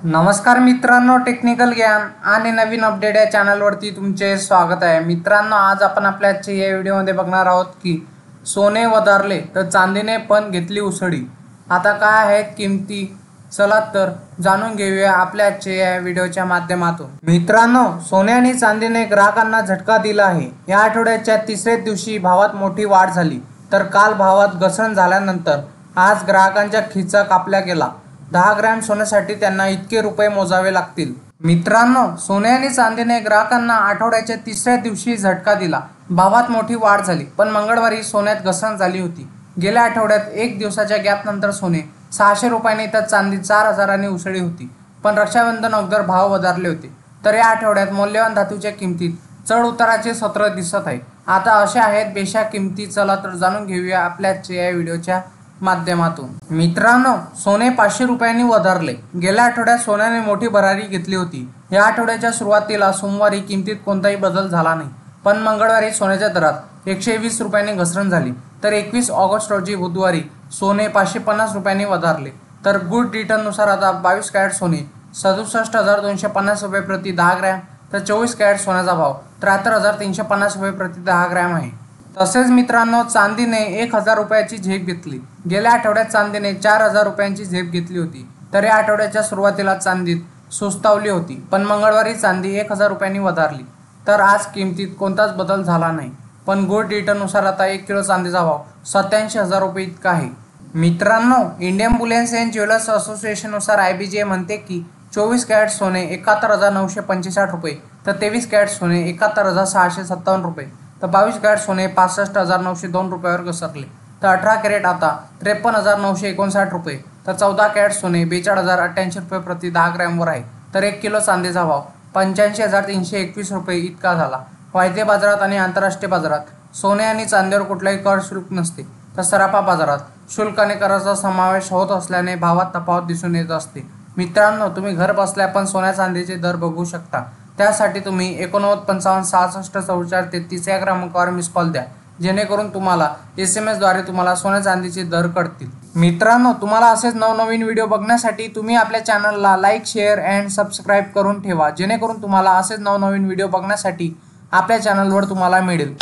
नमस्कार मित्रांनो, टेक्निकल ज्ञान आणि नवीन अपडेट या चॅनलवरती तुमचे स्वागत आहे। मित्रांनो, आज आपण आपल्या आजच्या या व्हिडिओमध्ये बघणार आहोत की सोने वधारले तर चांदीने पण घेतली उसळी। आता काय आहेत किमती, चला तर जाणून घेऊया आपल्या आजच्या या व्हिडिओच्या माध्यमातून। मित्रांनो, सोने आणि चांदीने ग्राहकांना झटका दिला आहे। या आठवड्याच्या तिसऱ्या दिवशी भावात मोठी वाढ झाली, तर काल भावात घसरण झाल्यानंतर आज ग्राहकांच्या खिचा कापला गेला। 10 ग्रॅम सोन्यासाठी त्यांना इतके रुपये मोजावे लागतील। मित्रांनो, सोने आणि चांदीने ग्राहकांना आठवड्याच्या तिसऱ्या दिवशी झटका दिला। भावात मोठी वाढ झाली, पण मंगळवारी सोन्यात घसरण झाली होती। गेल्या आठवड्यात एक दिवसाच्या गॅपनंतर सोने 600 रुपयांनी तर चांदी 4000 उसळी होती, पण रक्षाबंधन अगोदर भाव वधारले होते। तर या आठवड्यात मौल्यवान धातूच्या किमतीत चढ उताराचे सत्र दिसत आहे। आता अशा आहेत बेशा किमती, चला तर जाणून घेऊया आपल्या या व्हिडिओच्या माध्यमातून। मित्रांनो, सोने 500 रुपयांनी वधारले। गेल्या आठवड्यात सोन्याने मोठी भरारी घेतली होती। या आठवड्याच्या सुरुवातीला सोमवारी किमतीत कोणताही बदल झाला नाही, पण मंगळवारी सोन्याच्या दरात 120 रुपयांनी घसरण झाली। तर 21 ऑगस्ट रोजी बुधवारी सोने 550 रुपयांनी वधारले। तर गुड रिटर्ननुसार आता 22 कॅरेट सोने 67,250 रुपये प्रति 10 ग्रॅम, तर 24 कॅरेट सोन्याचा भाव 73,350 रुपये प्रति 10 ग्रॅम आहे। तसेच मित्रांनो, चांदीने 1000 रुपयाची झेप घेतली। गेल्या आठवड्यात चांदीने 4000 रुपयांची झेप घेतली होती। तर या आठवड्याच्या सुरुवातीला चांदीत सुस्तावली होती, पण मंगळवारी चांदी 1000 रुपयांनी वधारली। तर आज किमतीत कोणताच बदल झाला नाही, पण गोल्ड रिटर्ननुसार आता 1 किलो चांदीचा भाव 87,000 रुपये इतका आहे। मित्रांनो, इंडियन बुलियन अँड ज्वेलर्स असोसिएशननुसार IBJ म्हणते की 24 कॅरेट सोने 71,965 रुपये, तर 23 कॅरेट सोने 71,657 रुपये, तर 22 कॅरेट सोने 65,902 रुपयावर घसरले। तर 18 कॅरेट आता 53,959 रुपये, तर 14 कॅरेट सोने 42,088 रुपये प्रति 10 ग्रॅमवर आहे। तर 1 किलो चांदीचा भाव 85,321 रुपये इतका झाला। वायदे बाजारात आणि आंतरराष्ट्रीय बाजारात सोने आणि चांदीवर कुठलाही कर शुल्क नसते, तर सराफा बाजारात शुल्क आणि कराचा समावेश होत असल्याने भावात तफावत दिसून येत असते। मित्रांनो, तुम्ही घर बसल्या पण सोन्या चांदीचे दर बघू शकता। त्यासाठी तुम्ही 89 55 66 44 33 या क्रमांकावर मिस कॉल द्या, जेणेकरून तुम्हाला SMS द्वारे तुम्हाला सोन्या चांदीचे दर कळतील। मित्रांनो, तुम्हाला असेच नवनवीन व्हिडिओ बघण्यासाठी तुम्ही आपल्या चॅनलला लाईक, शेअर अँड सबस्क्राईब करून ठेवा, जेणेकरून तुम्हाला असेच नवनवीन व्हिडिओ बघण्यासाठी आपल्या चॅनलवर तुम्हाला मिळेल।